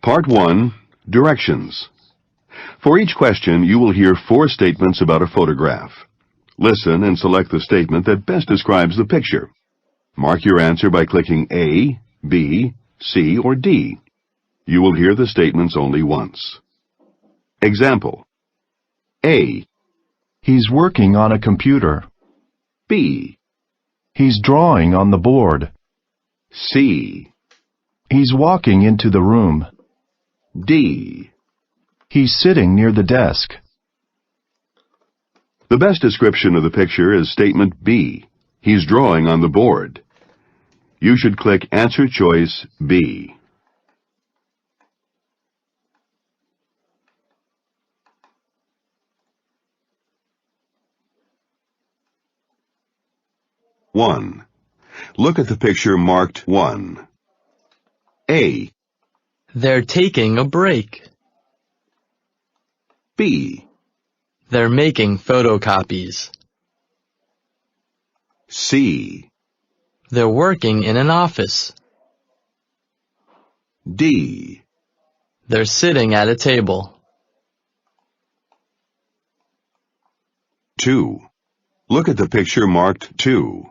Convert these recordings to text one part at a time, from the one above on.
Part 1, Directions. For each question, you will hear 4 statements about a photograph. Listen and select the statement that best describes the picture. Mark your answer by clicking A, B, C, or D. You will hear the statements only once. Example. A. He's working on a computer. B. He's drawing on the board. C. He's walking into the room. D. He's sitting near the desk. The best description of the picture is statement B. He's drawing on the board. You should click Answer Choice B. One. Look at the picture marked 1. A. They're taking a break. B. They're making photocopies. C. They're working in an office. D. They're sitting at a table. 2. Look at the picture marked 2.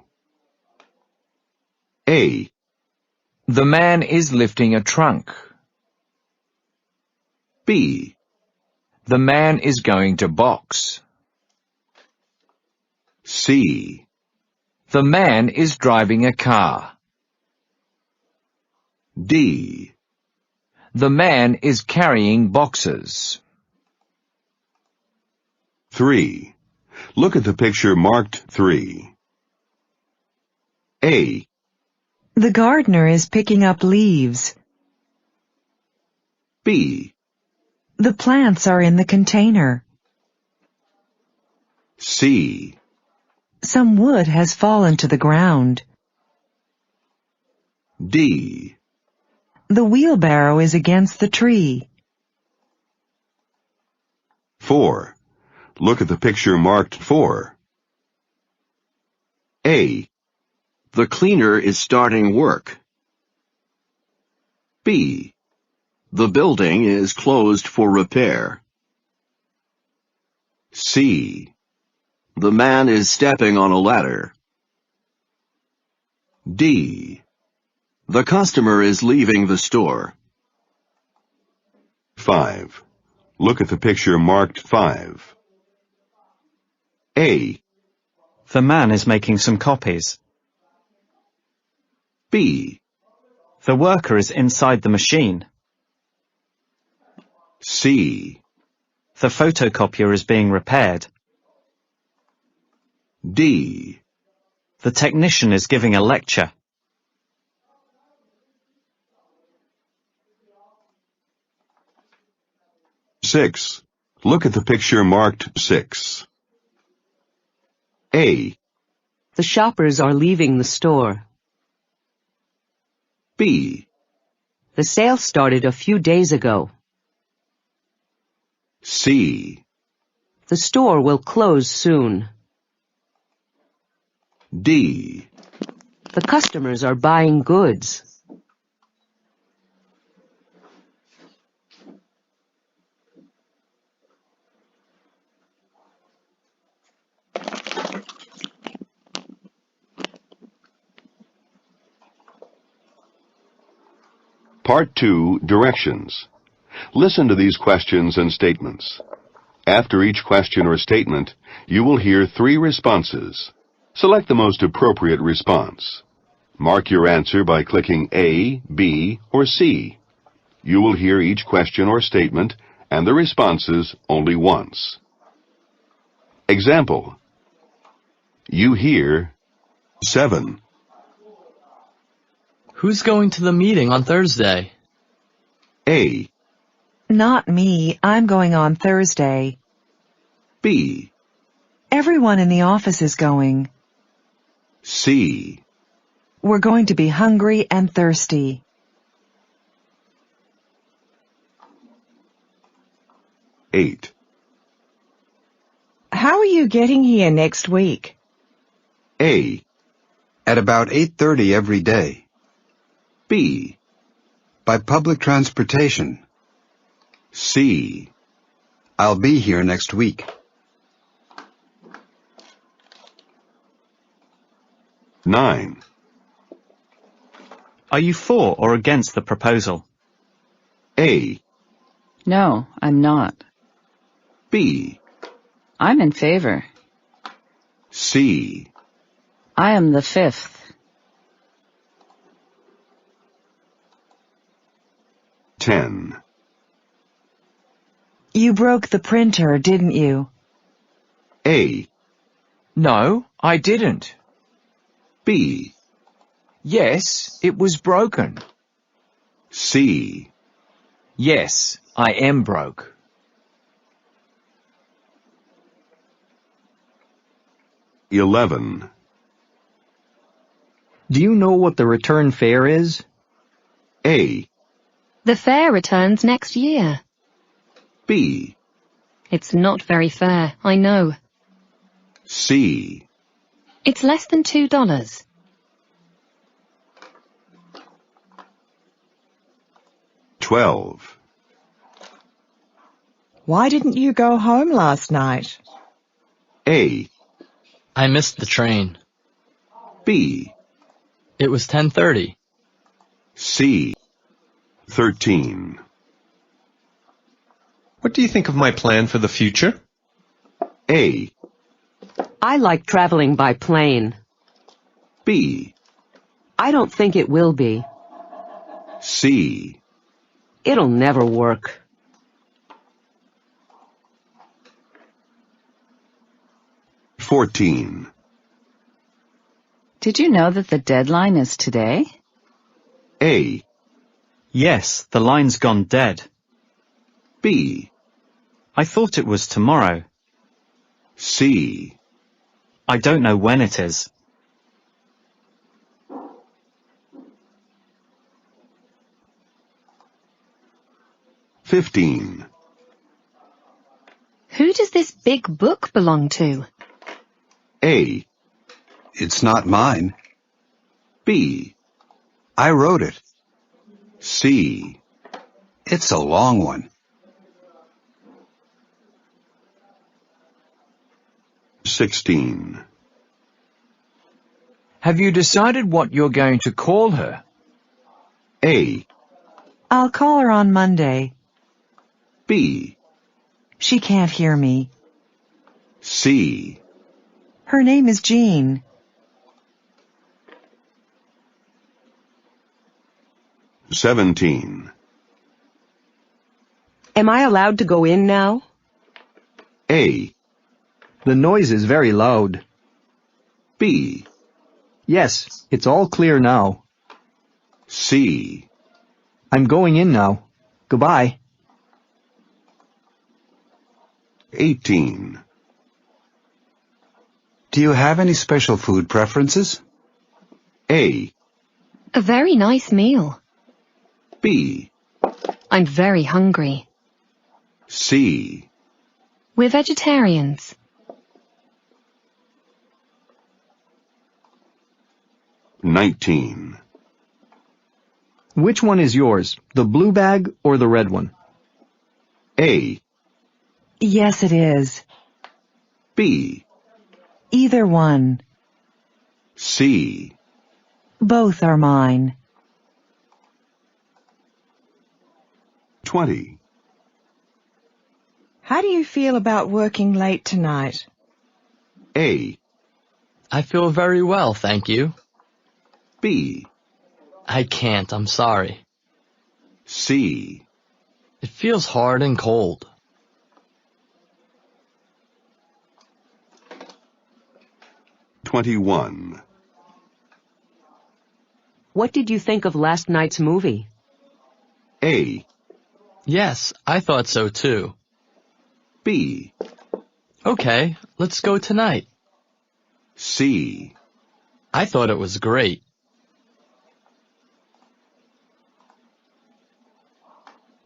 A. The man is lifting a trunk. B. The man is going to box. C. The man is driving a car. D. The man is carrying boxes. 3. Look at the picture marked 3. A. The gardener is picking up leaves. B. The plants are in the container. C. Some wood has fallen to the ground. D. The wheelbarrow is against the tree. 4. Look at the picture marked 4. A. The cleaner is starting work. B. The building is closed for repair. C. The man is stepping on a ladder. D. The customer is leaving the store. 5. Look at the picture marked 5. A. The man is making some copies. B. The worker is inside the machine. C. The photocopier is being repaired. D. The technician is giving a lecture. Six. Look at the picture marked 6. A. The shoppers are leaving the store. B. The sale started a few days ago. C. The store will close soon. D. The customers are buying goods. Part 2, Directions. Listen to these questions and statements. After each question or statement, you will hear 3 responses. Select the most appropriate response. Mark your answer by clicking A, B, or C. You will hear each question or statement and the responses only once. Example. You hear 7. Who's going to the meeting on Thursday? A. Not me. I'm going on Thursday. B. Everyone in the office is going. C. We're going to be hungry and thirsty. 8. How are you getting here next week? A. At about 8:30 every day. B. By public transportation. C. I'll be here next week. 9. Are you for or against the proposal? A, No, I'm not. B. I'm in favor. C. I am the fifth. 10. You broke the printer, didn't you? A, No, I didn't. B. Yes, it was broken. C. Yes, I am broke. 11. Do you know what the return fare is? A, The fare returns next year. B. It's not very fair, I know. C. It's less than $2. 12. Why didn't you go home last night? A, I missed the train. B. It was 10:30. C. 13. What do you think of my plan for the future? A, I like traveling by plane. B. I don't think it will be. C. It'll never work. 14. Did you know that the deadline is today? A, Yes, the line's gone dead. B. I thought it was tomorrow. C. I don't know when it is. 15. Who does this big book belong to? A, It's not mine. B. I wrote it. C. It's a long one. 16. Have you decided what you're going to call her? A. I'll call her on Monday. B. She can't hear me. C. Her name is Jean. 17. Am I allowed to go in now? A. The noise is very loud. B. Yes, it's all clear now. C. I'm going in now. Goodbye. 18. Do you have any special food preferences? A. A very nice meal. B. I'm very hungry. C. We're vegetarians. 19. Which one is yours, the blue bag or the red one? A. Yes, it is. B. Either one. C. Both are mine. 20. How do you feel about working late tonight? A. I feel very well, thank you. B. I can't, I'm sorry. C. It feels hard and cold. 21. What did you think of last night's movie? A. Yes, I thought so too. B. Okay, let's go tonight. C. I thought it was great.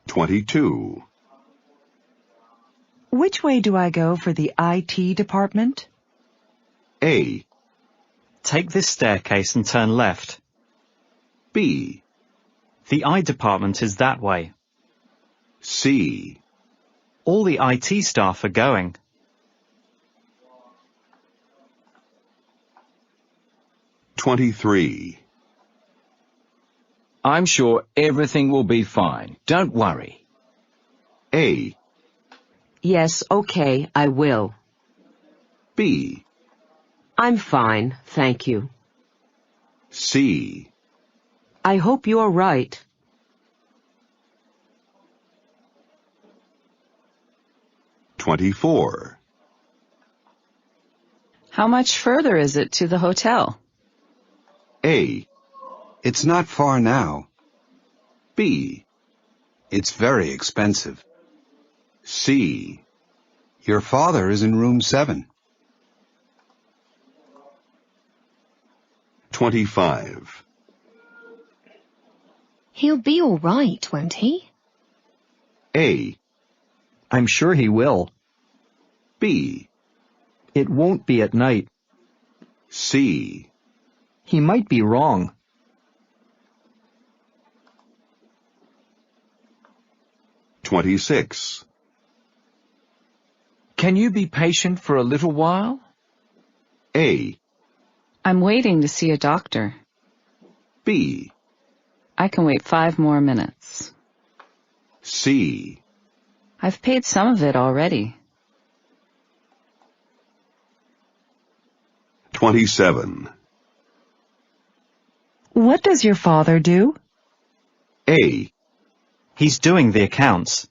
22. Which way do I go for the IT department? A. Take this staircase and turn left. B. The I department is that way. C. All the IT staff are going. "23. I'm sure everything will be fine. Don't worry. A, Yes, okay, I will. B, I'm fine, thank you. C, I hope you're right. 24. How much further is it to the hotel? A, It's not far now. B, It's very expensive. C, Your father is in room 7. 25. He'll be all right, won't he? A, I'm sure he will. B, It won't be at night. C, He might be wrong. 26. Can you be patient for a little while? A, I'm waiting to see a doctor. B, I can wait 5 more minutes. C, I've paid some of it already. 27. What does your father do? A, He's doing the accounts.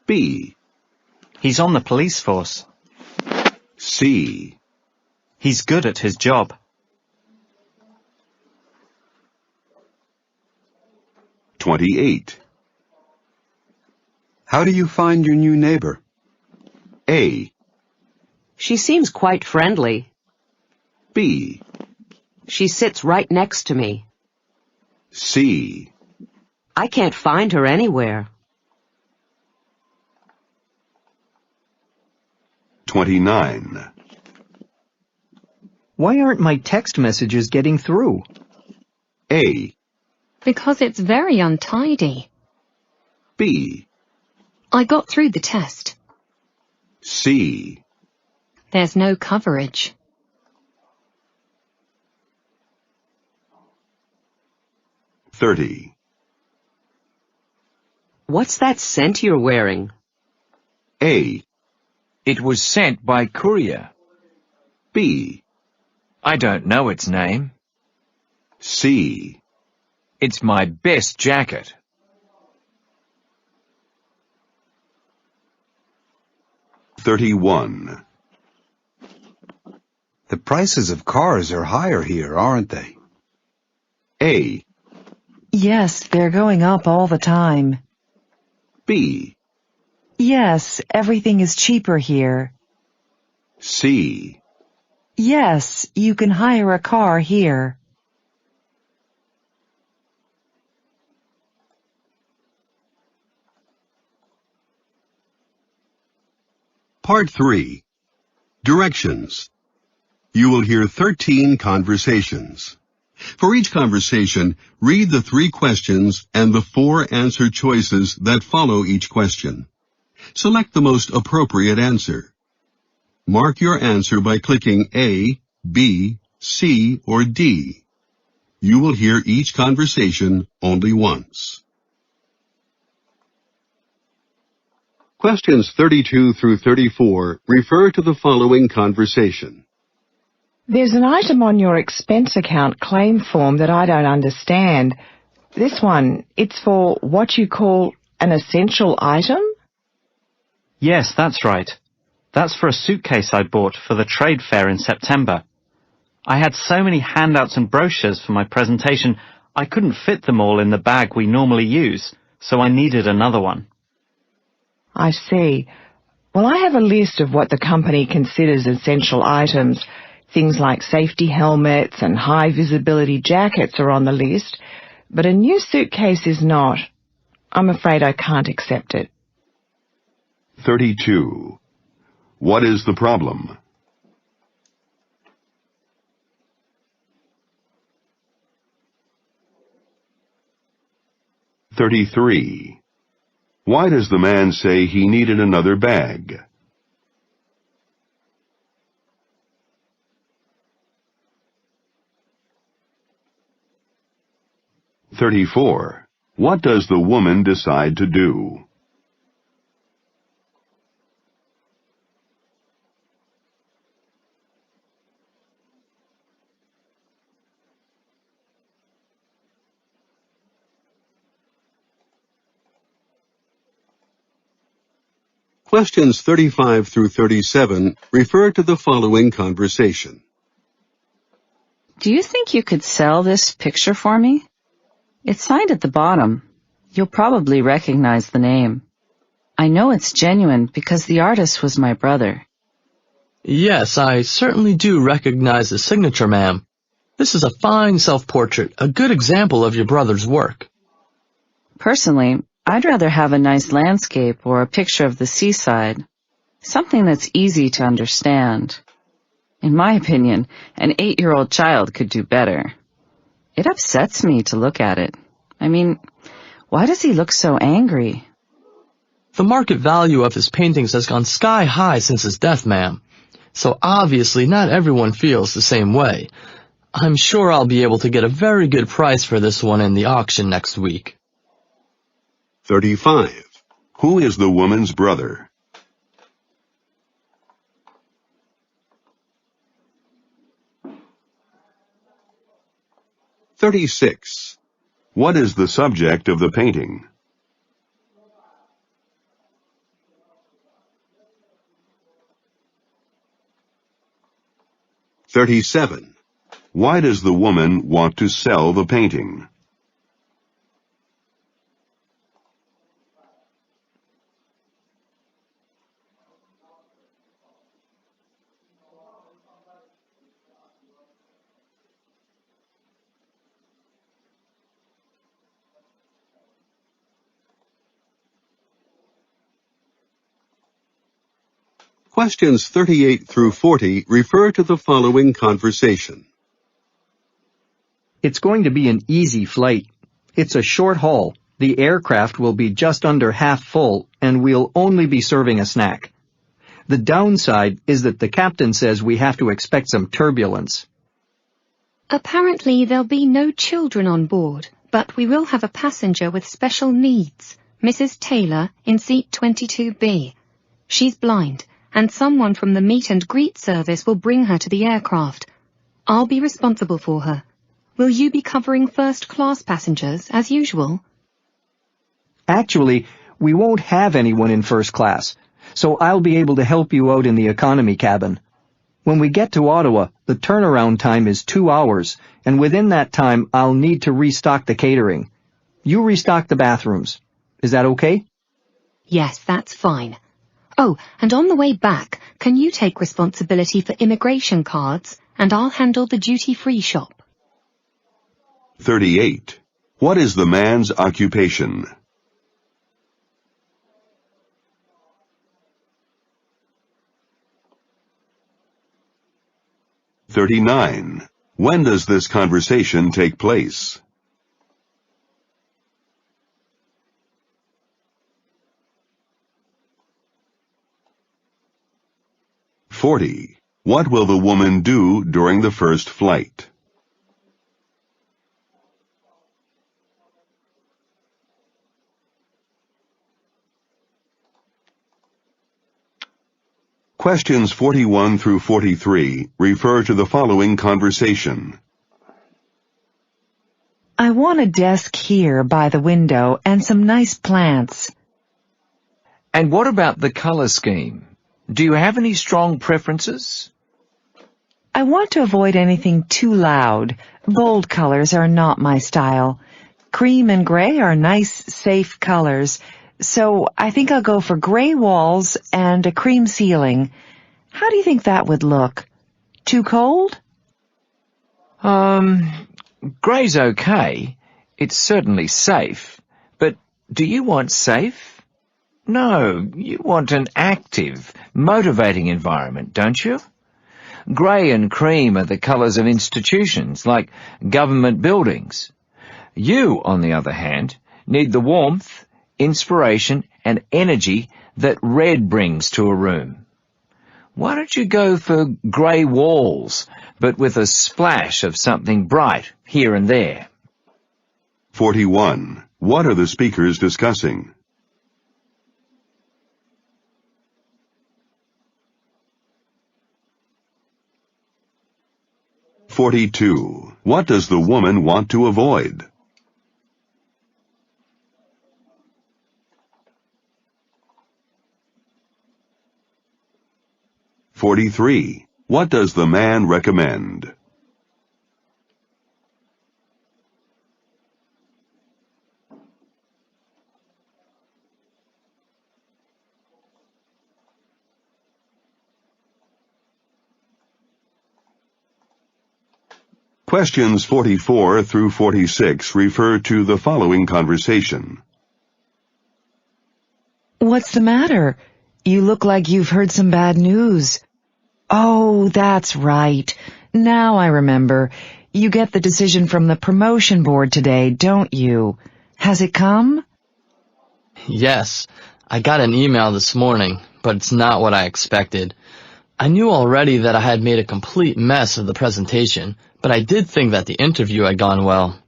B, He's on the police force. C, He's good at his job. 28. How do you find your new neighbor? A, She seems quite friendly. B, She sits right next to me. C, I can't find her anywhere. 29. Why aren't my text messages getting through? A, Because it's very untidy. B, I got through the test. C, There's no coverage. 30. What's that scent you're wearing? A, It was sent by courier. B, I don't know its name. C, It's my best jacket. 31. The prices of cars are higher here, aren't they? A, Yes, they're going up all the time. B, Yes, everything is cheaper here. C, Yes, you can hire a car here. Part 3. Directions. You will hear 13 conversations. For each conversation, read the 3 questions and the 4 answer choices that follow each question. Select the most appropriate answer. Mark your answer by clicking A, B, C, or D. You will hear each conversation only once. Questions 32 through 34 refer to the following conversation. There's an item on your expense account claim form that I don't understand. This one, it's for what you call an essential item? Yes, that's right. That's for a suitcase I bought for the trade fair in September. I had so many handouts and brochures for my presentation, I couldn't fit them all in the bag we normally use, so I needed another one. I see. Well, I have a list of what the company considers essential items. Things like safety helmets and high visibility jackets are on the list, but a new suitcase is not. I'm afraid I can't accept it. 32. What is the problem? 33. Why does the man say he needed another bag? 34. What does the woman decide to do? 35 through 37 refer to the following conversation. Do you think you could sell this picture for me? It's signed at the bottom. You'll probably recognize the name. I know it's genuine because the artist was my brother. Yes, I certainly do recognize the signature, ma'am. This is a fine self-portrait, a good example of your brother's work. Personally, I'd rather have a nice landscape or a picture of the seaside, something that's easy to understand. In my opinion, an 8-year-old child could do better. It upsets me to look at it. I mean, why does he look so angry? The market value of his paintings has gone sky high since his death, ma'am. So obviously not everyone feels the same way. I'm sure I'll be able to get a very good price for this one in the auction next week. 35. Who is the woman's brother? 36. What is the subject of the painting? 37. Why does the woman want to sell the painting? 38 through 40 refer to the following conversation. It's going to be an easy flight. It's a short haul. The aircraft will be just under half full, and we'll only be serving a snack. The downside is that the captain says we have to expect some turbulence. Apparently there'll be no children on board, but we will have a passenger with special needs, Mrs. Taylor, in seat 22B. She's blind, and someone from the meet and greet service will bring her to the aircraft. I'll be responsible for her. Will you be covering first-class passengers, as usual? Actually, we won't have anyone in first class, so I'll be able to help you out in the economy cabin. When we get to Ottawa, the turnaround time is 2 hours, and within that time I'll need to restock the catering. You restock the bathrooms. Is that okay? Yes, that's fine. Oh, and on the way back, can you take responsibility for immigration cards, and I'll handle the duty-free shop? 38. What is the man's occupation? 39. When does this conversation take place? 40. What will the woman do during the first flight? 41 through 43 refer to the following conversation. I want a desk here by the window and some nice plants. And what about the color scheme? Do you have any strong preferences? I want to avoid anything too loud. Bold colors are not my style. Cream and gray are nice, safe colors. So I think I'll go for gray walls and a cream ceiling. How do you think that would look? Too cold? Gray's okay. It's certainly safe. But do you want safe? No, you want an active, motivating environment, don't you? Grey and cream are the colours of institutions, like government buildings. You, on the other hand, need the warmth, inspiration, and energy that red brings to a room. Why don't you go for grey walls, but with a splash of something bright here and there? 41. What are the speakers discussing? (42) What does the woman want to avoid? 43. What does the man recommend? 44 through 46 refer to the following conversation. What's the matter? You look like you've heard some bad news. Oh, that's right. Now I remember. You get the decision from the promotion board today, don't you? Has it come? Yes, I got an email this morning, but it's not what I expected. I knew already that I had made a complete mess of the presentation, but I did think that the interview had gone well.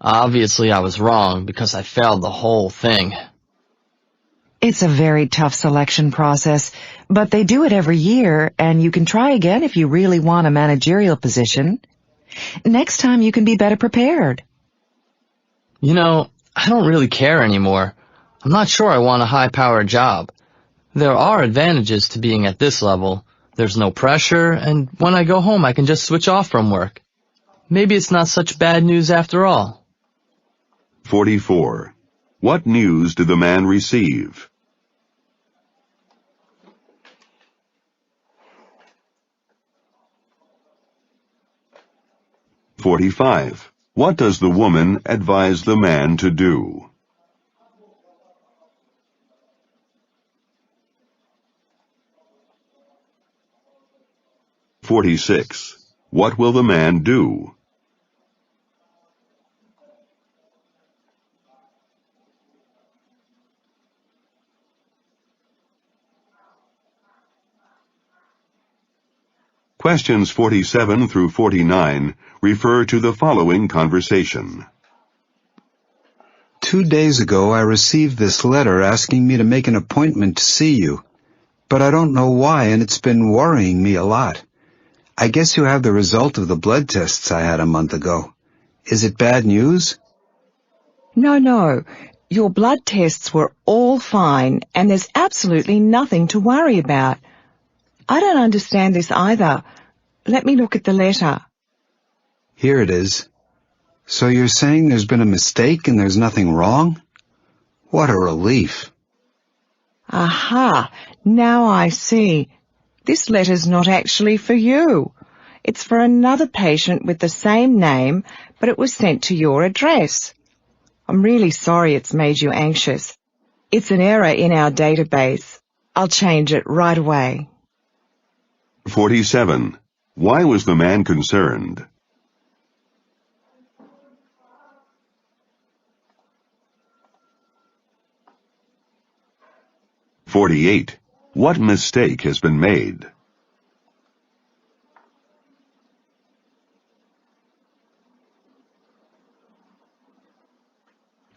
Obviously, I was wrong because I failed the whole thing. It's a very tough selection process, but they do it every year, and you can try again if you really want a managerial position. Next time you can be better prepared. You know, I don't really care anymore. I'm not sure I want a high-powered job. There are advantages to being at this level. There's no pressure, and when I go home I can just switch off from work. Maybe it's not such bad news after all. 44. What news did the man receive? 45. What does the woman advise the man to do? 46. What will the man do? 47 through 49 refer to the following conversation. 2 days ago I received this letter asking me to make an appointment to see you, but I don't know why, and it's been worrying me a lot. I guess you have the result of the blood tests I had a month ago. Is it bad news? No. Your blood tests were all fine, and there's absolutely nothing to worry about. I don't understand this either. Let me look at the letter. Here it is. So you're saying there's been a mistake and there's nothing wrong? What a relief. Aha, now I see. This letter's not actually for you. It's for another patient with the same name, but it was sent to your address. I'm really sorry it's made you anxious. It's an error in our database. I'll change it right away. 47. Why was the man concerned? 48. What mistake has been made?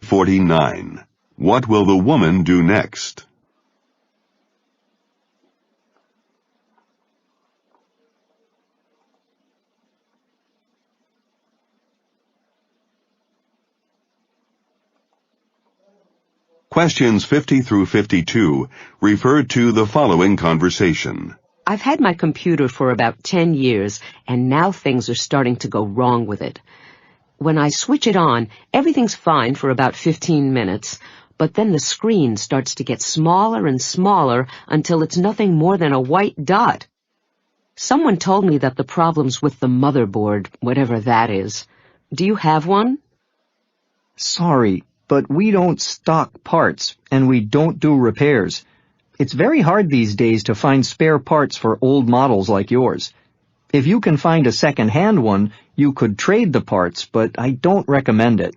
49. What will the woman do next? 50 through 52 refer to the following conversation. I've had my computer for about 10 years, and now things are starting to go wrong with it. When I switch it on, everything's fine for about 15 minutes, but then the screen starts to get smaller and smaller until it's nothing more than a white dot. Someone told me that the problem's with the motherboard, whatever that is. Do you have one? Sorry, but we don't stock parts, and we don't do repairs. It's very hard these days to find spare parts for old models like yours. If you can find a second-hand one, you could trade the parts, but I don't recommend it.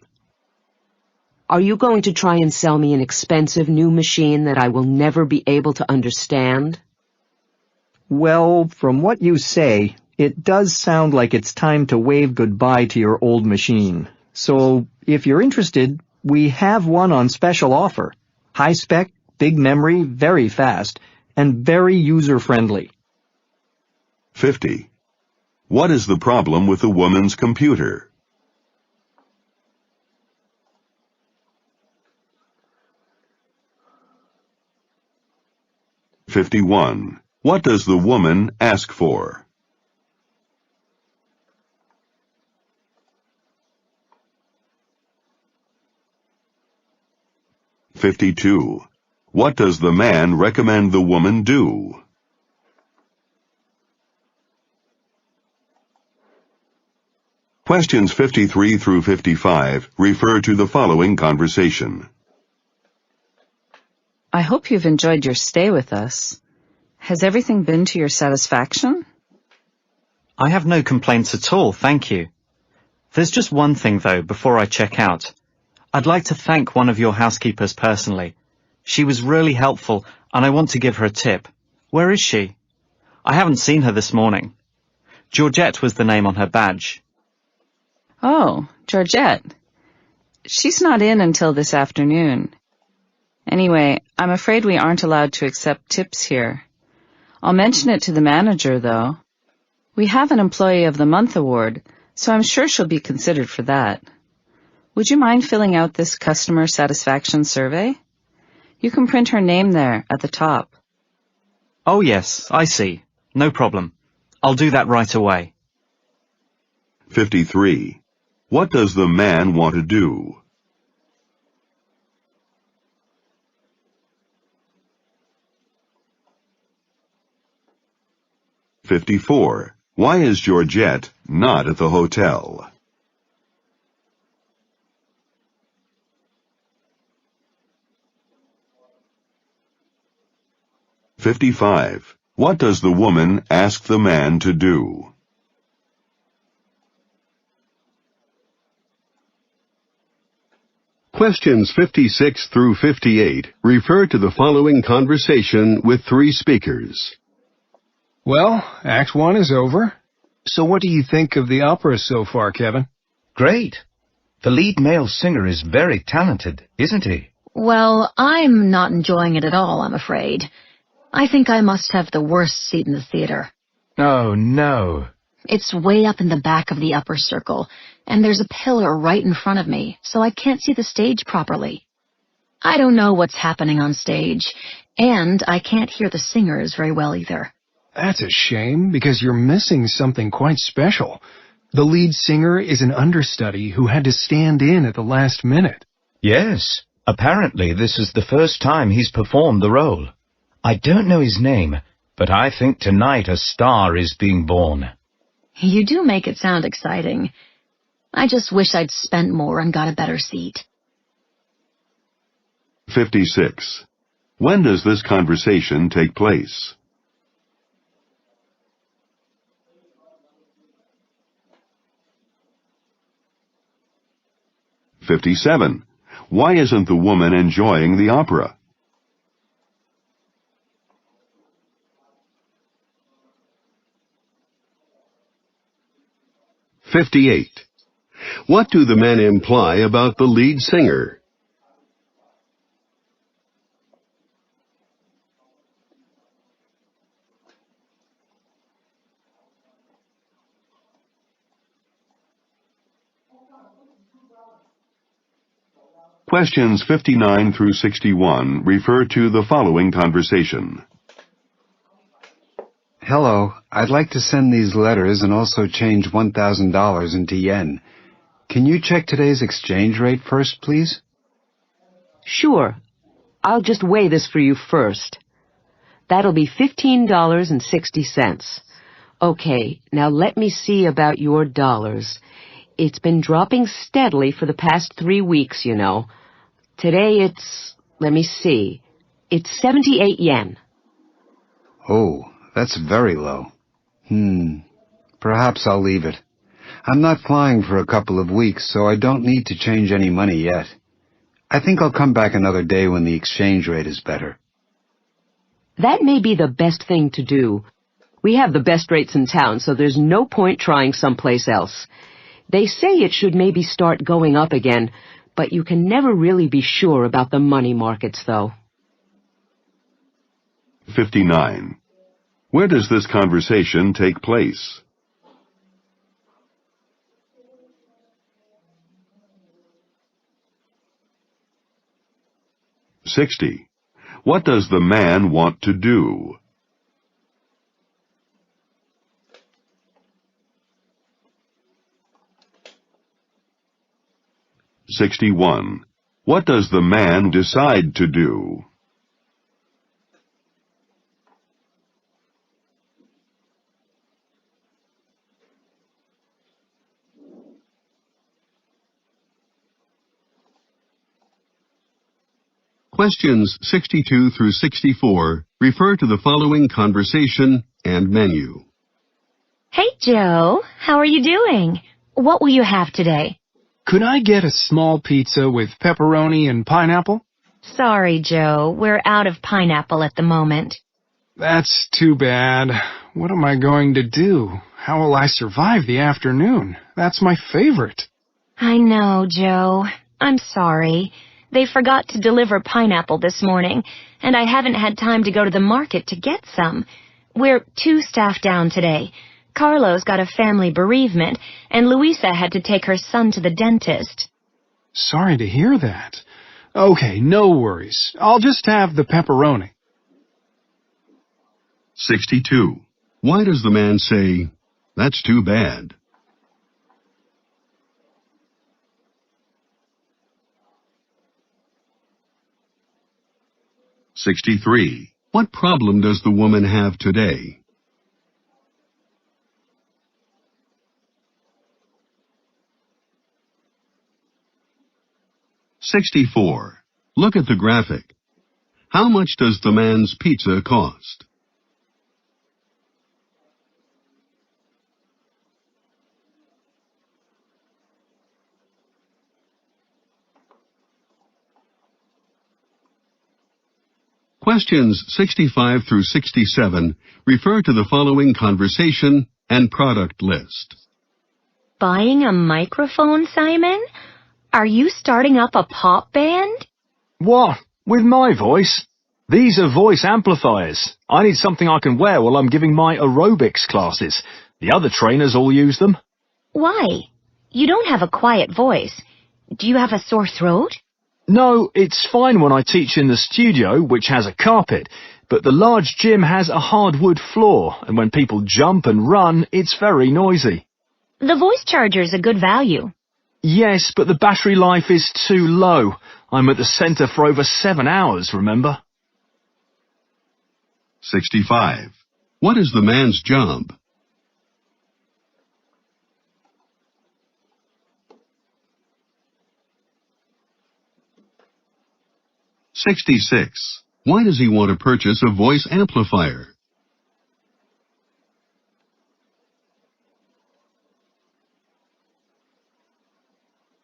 Are you going to try and sell me an expensive new machine that I will never be able to understand? Well, from what you say, it does sound like it's time to wave goodbye to your old machine. So, if you're interested, we have one on special offer. High spec, big memory, very fast, and very user-friendly. 50. What is the problem with the woman's computer? 51. What does the woman ask for? 52. What does the man recommend the woman do? 53 through 55 refer to the following conversation. I hope you've enjoyed your stay with us. Has everything been to your satisfaction? I have no complaints at all, thank you. There's just one thing, though, before I check out. I'd like to thank one of your housekeepers personally. She was really helpful, and I want to give her a tip. Where is she? I haven't seen her this morning. Georgette was the name on her badge. Oh, Georgette. She's not in until this afternoon. Anyway, I'm afraid we aren't allowed to accept tips here. I'll mention it to the manager, though. We have an Employee of the Month award, so I'm sure she'll be considered for that. Would you mind filling out this customer satisfaction survey? You can print her name there at the top. Oh yes, I see. No problem. I'll do that right away. 53. What does the man want to do? 54. Why is Georgette not at the hotel? 55. What does the woman ask the man to do? 56 through 58 refer to the following conversation with three speakers. Well, Act 1 is over. So what do you think of the opera so far, Kevin? Great. The lead male singer is very talented, isn't he? Well, I'm not enjoying it at all, I'm afraid. I think I must have the worst seat in the theater. Oh, no. It's way up in the back of the upper circle, and there's a pillar right in front of me, so I can't see the stage properly. I don't know what's happening on stage, and I can't hear the singers very well either. That's a shame, because you're missing something quite special. The lead singer is an understudy who had to stand in at the last minute. Yes. Apparently this is the first time he's performed the role. I don't know his name, but I think tonight a star is being born. You do make it sound exciting. I just wish I'd spent more and got a better seat. 56. When does this conversation take place? 57. Why isn't the woman enjoying the opera? 58. What do the men imply about the lead singer? 59 through 61 refer to the following conversation. Hello, I'd like to send these letters and also change $1,000 into yen. Can you check today's exchange rate first, please? Sure. I'll just weigh this for you first. That'll be $15.60. Okay, now let me see about your dollars. It's been dropping steadily for the past 3 weeks, you know. Today let me see, it's 78 yen. Oh, that's very low. Perhaps I'll leave it. I'm not flying for a couple of weeks, so I don't need to change any money yet. I think I'll come back another day when the exchange rate is better. That may be the best thing to do. We have the best rates in town, so there's no point trying someplace else. They say it should maybe start going up again, but you can never really be sure about the money markets, though. 59. Where does this conversation take place? (60) What does the man want to do? 61. What does the man decide to do? 'Questions 62 through 64 refer to the following conversation and menu. Hey, Joe. How are you doing? What will you have today? Could I get a small pizza with pepperoni and pineapple? Sorry, Joe. We're out of pineapple at the moment. That's too bad. What am I going to do? How will I survive the afternoon? That's my favorite. I know, Joe. I'm sorry. They forgot to deliver pineapple this morning, and I haven't had time to go to the market to get some. We're 2 staff down today. Carlos got a family bereavement, and Luisa had to take her son to the dentist. Sorry to hear that. Okay, no worries. I'll just have the pepperoni. 62. Why does the man say, "That's too bad"? 63. What problem does the woman have today? 64. Look at the graphic. How much does the man's pizza cost? 'Questions 65 through 67 refer to the following conversation and product list. Buying a microphone, Simon? Are you starting up a pop band? What? With my voice? These are voice amplifiers. I need something I can wear while I'm giving my aerobics classes. The other trainers all use them. Why? You don't have a quiet voice. Do you have a sore throat? No, it's fine when I teach in the studio, which has a carpet, but the large gym has a hardwood floor, and when people jump and run, it's very noisy. The voice charger's a good value. Yes, but the battery life is too low. I'm at the center for over 7 hours, remember? 65. What is the man's job? 66. Why does he want to purchase a voice amplifier?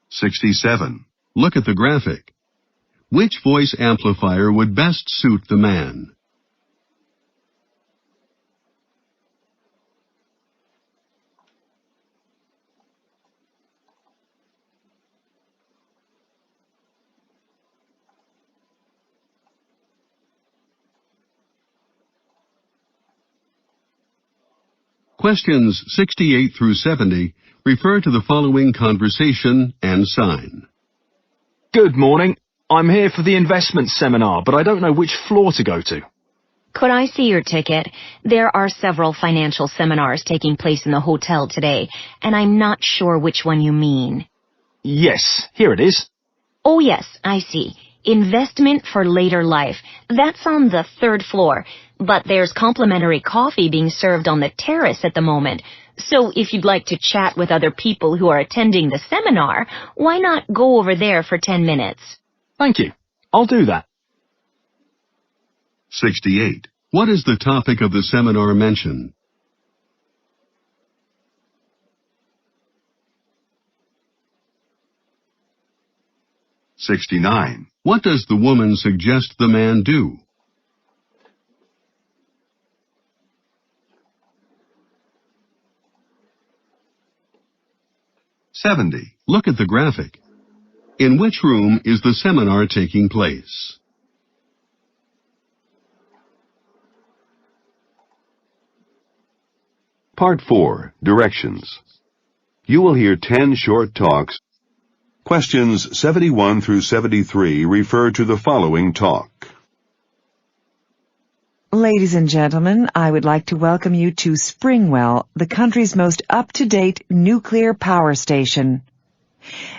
67. Look at the graphic. Which voice amplifier would best suit the man? 'Questions 68 through 70 refer to the following conversation and sign. Good morning. I'm here for the investment seminar, but I don't know which floor to go to. Could I see your ticket? There are several financial seminars taking place in the hotel today, and I'm not sure which one you mean. Yes, here it is. Oh yes, I see. Investment for later life. That's on the 3rd floor, but there's complimentary coffee being served on the terrace at the moment. So if you'd like to chat with other people who are attending the seminar, why not go over there for 10 minutes? Thank you. I'll do that. 68. What is the topic of the seminar mentioned? 69. What does the woman suggest the man do? 70. Look at the graphic. In which room is the seminar taking place? Part 4. Directions. You will hear 10 short talks. Questions 71 through 73 refer to the following talk. Ladies and gentlemen, I would like to welcome you to Springwell, the country's most up-to-date nuclear power station.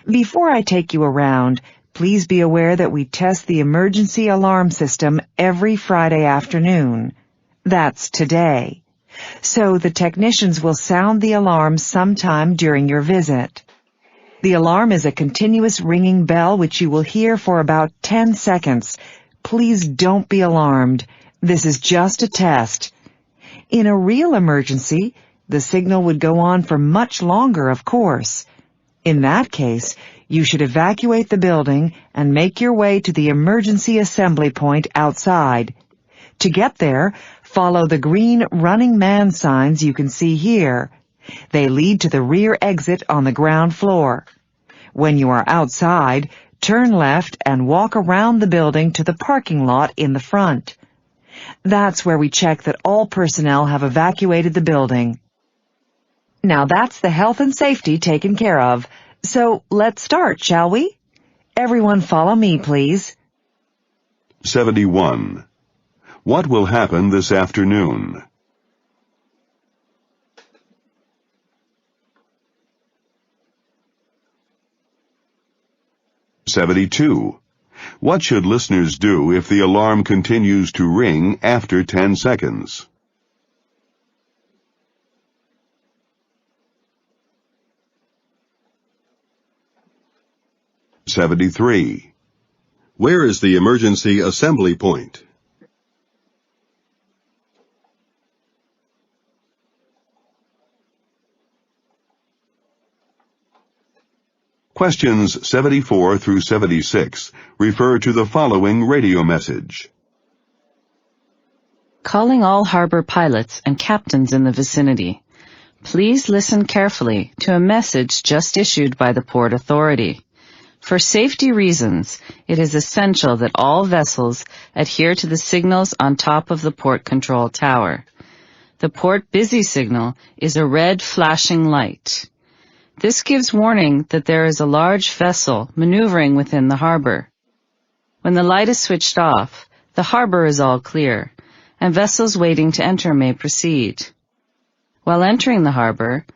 Before I take you around, please be aware that we test the emergency alarm system every Friday afternoon. That's today. So the technicians will sound the alarm sometime during your visit. The alarm is a continuous ringing bell which you will hear for about 10 seconds. Please don't be alarmed. This is just a test. In a real emergency, the signal would go on for much longer, of course. In that case, you should evacuate the building and make your way to the emergency assembly point outside. To get there, follow the green running man signs you can see here. They lead to the rear exit on the ground floor. When you are outside, turn left and walk around the building to the parking lot in the front. That's where we check that all personnel have evacuated the building. Now that's the health and safety taken care of. So let's start, shall we? Everyone follow me, please. 71. What will happen this afternoon? 72. What should listeners do if the alarm continues to ring after 10 seconds? 73. Where is the emergency assembly point? 74 through 76 refer to the following radio message. Calling all harbor pilots and captains in the vicinity. Please listen carefully to a message just issued by the Port Authority. For safety reasons, it is essential that all vessels adhere to the signals on top of the port control tower. The port busy signal is a red flashing light. This gives warning that there is a large vessel maneuvering within the harbor. When the light is switched off, the harbor is all clear, and vessels waiting to enter may proceed. While entering the harbor,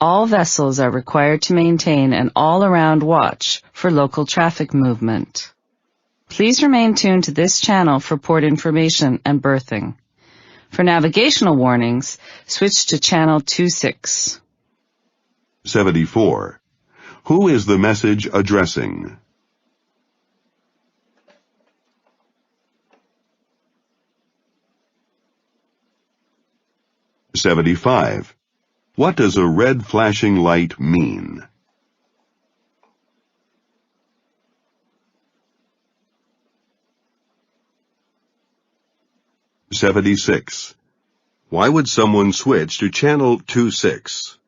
all vessels are required to maintain an all-around watch for local traffic movement. Please remain tuned to this channel for port information and berthing. For navigational warnings, switch to channel 26. 74. Who is the message addressing? 75. What does a red flashing light mean? 76. Why would someone switch to channel 26?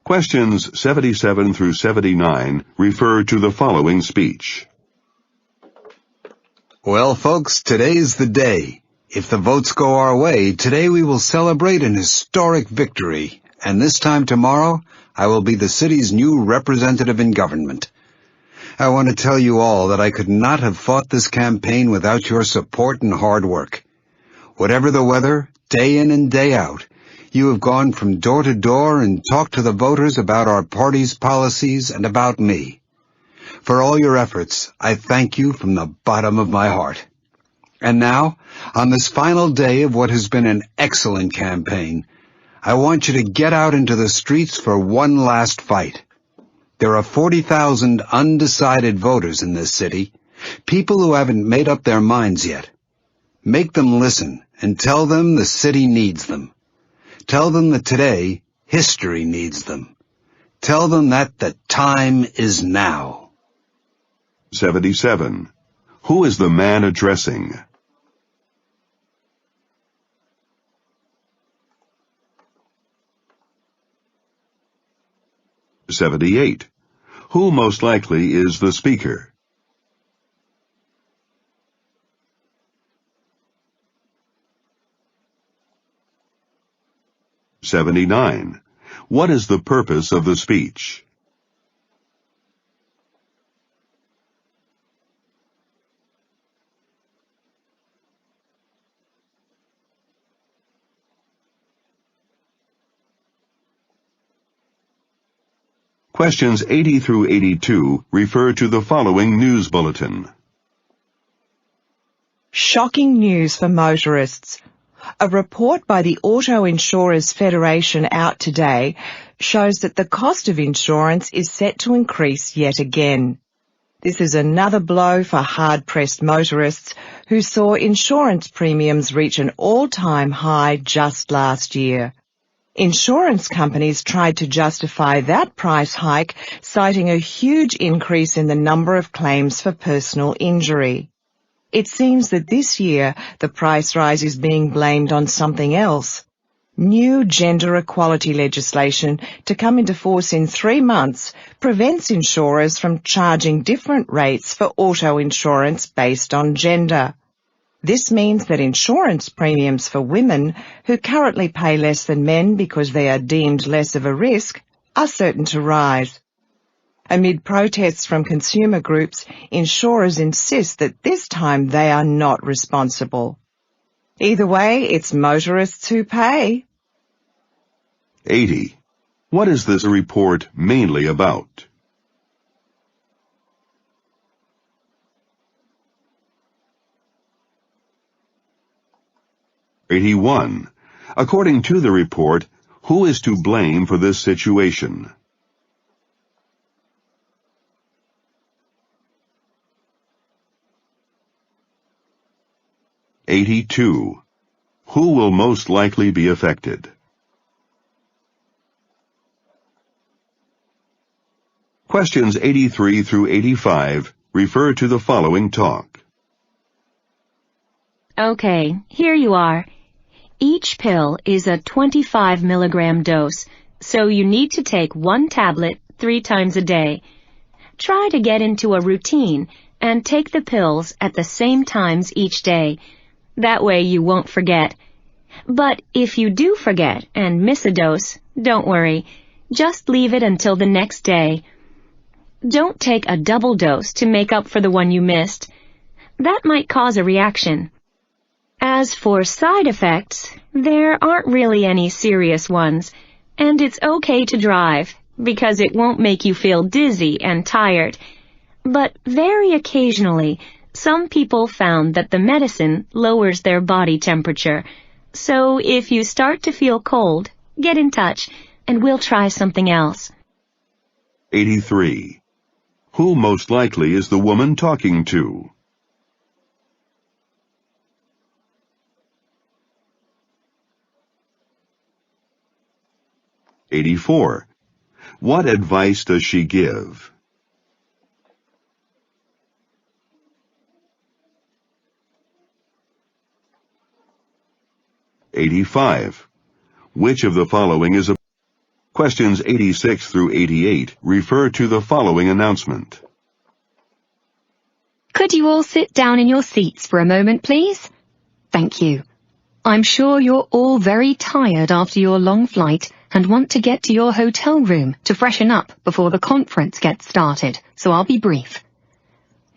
77 through 79 refer to the following speech. Well, folks, today's the day. If the votes go our way, today we will celebrate an historic victory. And this time tomorrow, I will be the city's new representative in government. I want to tell you all that I could not have fought this campaign without your support and hard work. Whatever the weather, day in and day out, you have gone from door to door and talked to the voters about our party's policies and about me. For all your efforts, I thank you from the bottom of my heart. And now, on this final day of what has been an excellent campaign, I want you to get out into the streets for one last fight. There are 40,000 undecided voters in this city, people who haven't made up their minds yet. Make them listen and tell them the city needs them. Tell them that today, history needs them. Tell them that the time is now. 77. Who is the man addressing? (78) Who most likely is the speaker? (79) What is the purpose of the speech? Questions 80 through 82 refer to the following news bulletin. Shocking news for motorists. A report by the Auto Insurers Federation out today shows that the cost of insurance is set to increase yet again. This is another blow for hard-pressed motorists who saw insurance premiums reach an all-time high just last year. Insurance companies tried to justify that price hike, citing a huge increase in the number of claims for personal injury. It seems that this year the price rise is being blamed on something else. New gender equality legislation to come into force in 3 months prevents insurers from charging different rates for auto insurance based on gender. This means that insurance premiums for women who currently pay less than men because they are deemed less of a risk are certain to rise. Amid protests from consumer groups, insurers insist that this time they are not responsible. Either way, it's motorists who pay. 80. What is this report mainly about? (81) According to the report, who is to blame for this situation? (82) Who will most likely be affected? Questions 83 through 85 refer to the following talk. Okay, here you are. Each pill is a 25 milligram dose, so you need to take 1 tablet 3 times a day. Try to get into a routine and take the pills at the same times each day. That way you won't forget. But if you do forget and miss a dose, don't worry. Just leave it until the next day. Don't take a double dose to make up for the one you missed. That might cause a reaction. As for side effects, there aren't really any serious ones, and it's okay to drive, because it won't make you feel dizzy and tired. But very occasionally, some people found that the medicine lowers their body temperature. So if you start to feel cold, get in touch, and we'll try something else. 83. Who most likely is the woman talking to? (84) What advice does she give? (85) Which of the following is a... Questions 86 through 88 refer to the following announcement. Could you all sit down in your seats for a moment, please? Thank you. I'm sure you're all very tired after your long flight and want to get to your hotel room to freshen up before the conference gets started, so I'll be brief.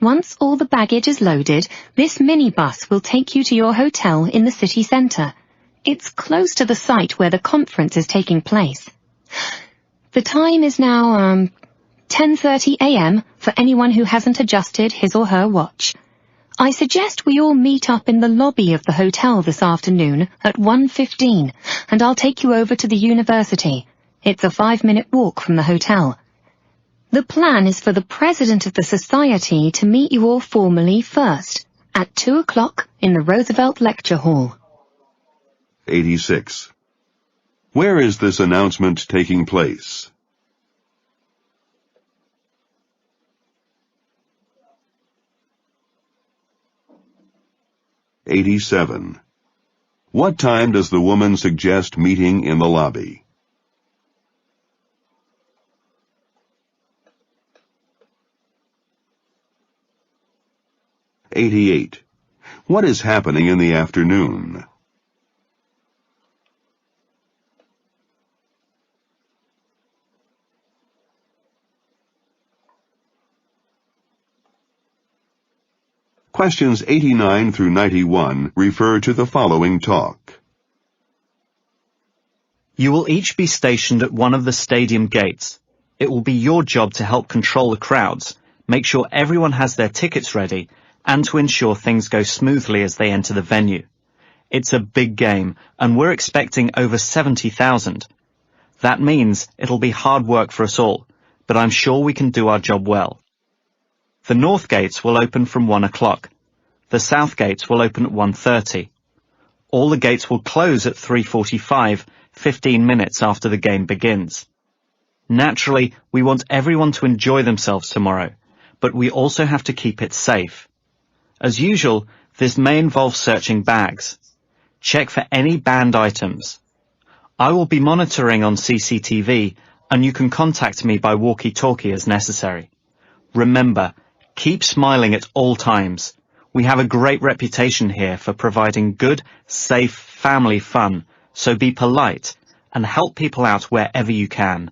Once all the baggage is loaded, this minibus will take you to your hotel in the city centre. It's close to the site where the conference is taking place. The time is now, 10:30 a.m. for anyone who hasn't adjusted his or her watch. I suggest we all meet up in the lobby of the hotel this afternoon at 1:15, and I'll take you over to the university. It's a 5-minute walk from the hotel. The plan is for the president of the society to meet you all formally first, at 2 o'clock in the Roosevelt Lecture Hall. 86. Where is this announcement taking place? 87. What time does the woman suggest meeting in the lobby? 88. What is happening in the afternoon? 89 through 91 refer to the following talk. You will each be stationed at one of the stadium gates. It will be your job to help control the crowds, make sure everyone has their tickets ready, and to ensure things go smoothly as they enter the venue. It's a big game, and we're expecting over 70,000. That means it'll be hard work for us all, but I'm sure we can do our job well. The north gates will open from 1 o'clock. The south gates will open at 1:30. All the gates will close at 3:45, 15 minutes after the game begins. Naturally, we want everyone to enjoy themselves tomorrow, but we also have to keep it safe. As usual, this may involve searching bags. Check for any banned items. I will be monitoring on CCTV, and you can contact me by walkie-talkie as necessary. Remember, keep smiling at all times. We have a great reputation here for providing good, safe, family fun, so be polite and help people out wherever you can.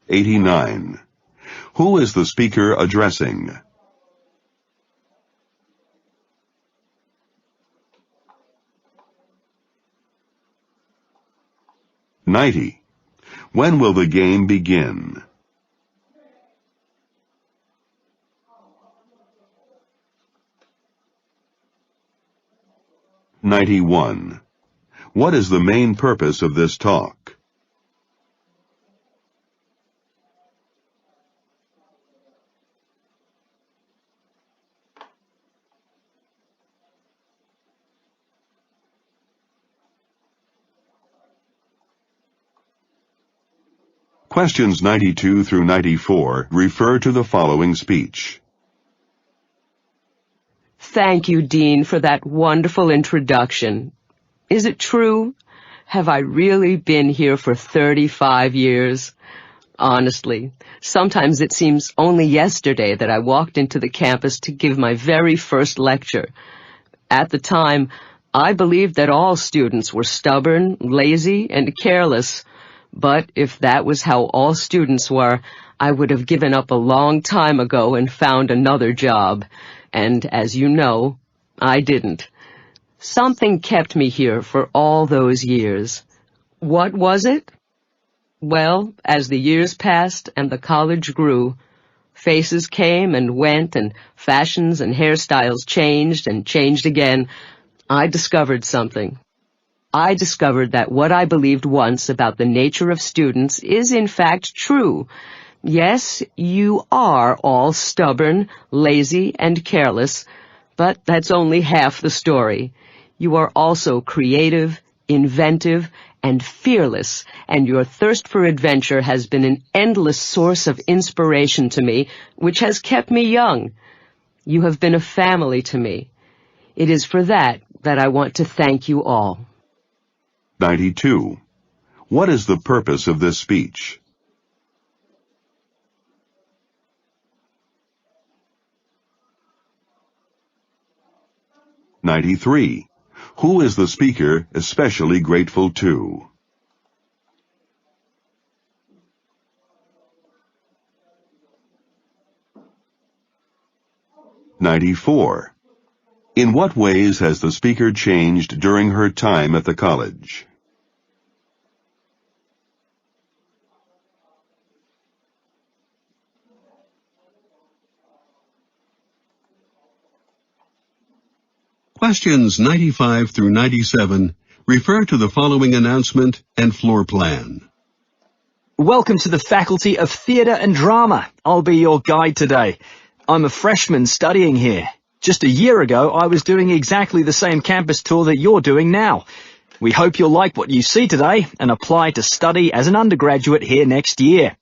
89. Who is the speaker addressing? 90. When will the game begin? 91. What is the main purpose of this talk? 92 through 94 refer to the following speech. Thank you, Dean, for that wonderful introduction. Is it true? Have I really been here for 35 years? Honestly, sometimes it seems only yesterday that I walked into the campus to give my very first lecture. At the time, I believed that all students were stubborn, lazy, and careless. But if that was how all students were, I would have given up a long time ago and found another job. And as you know, I didn't. Something kept me here for all those years. What was it? Well, as the years passed and the college grew, faces came and went and fashions and hairstyles changed and changed again, I discovered something. I discovered that what I believed once about the nature of students is in fact true. Yes, you are all stubborn, lazy, and careless, but that's only half the story. You are also creative, inventive, and fearless, and your thirst for adventure has been an endless source of inspiration to me, which has kept me young. You have been a family to me. It is for that I want to thank you all. 92. What is the purpose of this speech? 93. Who is the speaker especially grateful to? 94. In what ways has the speaker changed during her time at the college? 95 through 97 refer to the following announcement and floor plan. Welcome to the Faculty of Theatre and Drama. I'll be your guide today. I'm a freshman studying here. Just a year ago, I was doing exactly the same campus tour that you're doing now. We hope you'll like what you see today and apply to study as an undergraduate here next year.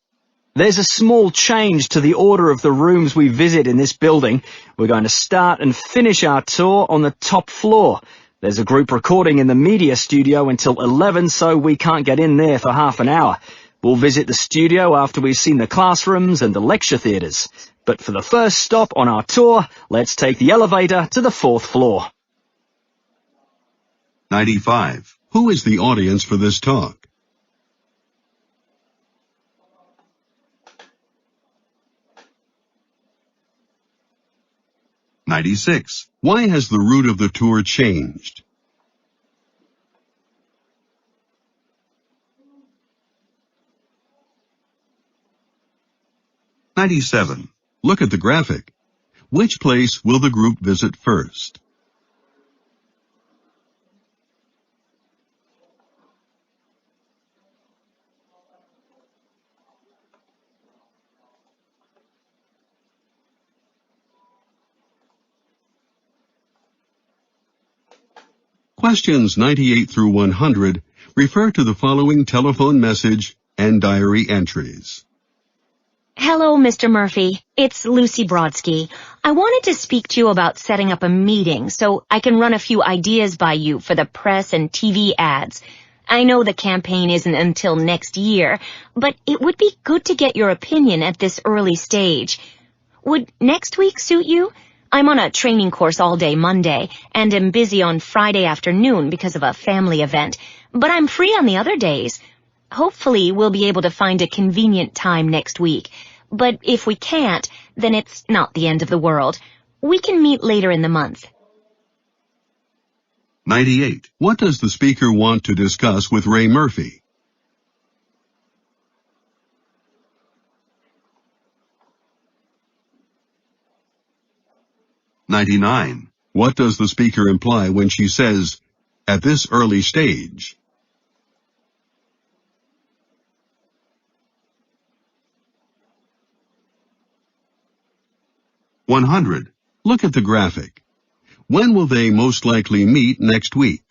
There's a small change to the order of the rooms we visit in this building. We're going to start and finish our tour on the top floor. There's a group recording in the media studio until 11, so we can't get in there for half an hour. We'll visit the studio after we've seen the classrooms and the lecture theatres. But for the first stop on our tour, let's take the elevator to the 4th floor. 95. Who is the audience for this talk? 96. Why has the route of the tour changed? 97. Look at the graphic. Which place will the group visit first? 98 through 100 refer to the following telephone message and diary entries. Hello, Mr. Murphy. It's Lucy Brodsky. I wanted to speak to you about setting up a meeting so I can run a few ideas by you for the press and TV ads. I know the campaign isn't until next year, but it would be good to get your opinion at this early stage. Would next week suit you? I'm on a training course all day Monday and am busy on Friday afternoon because of a family event, but I'm free on the other days. Hopefully we'll be able to find a convenient time next week, but if we can't, then it's not the end of the world. We can meet later in the month. 98. What does the speaker want to discuss with Ray Murphy? 99. What does the speaker imply when she says, at this early stage? 100. Look at the graphic. When will they most likely meet next week?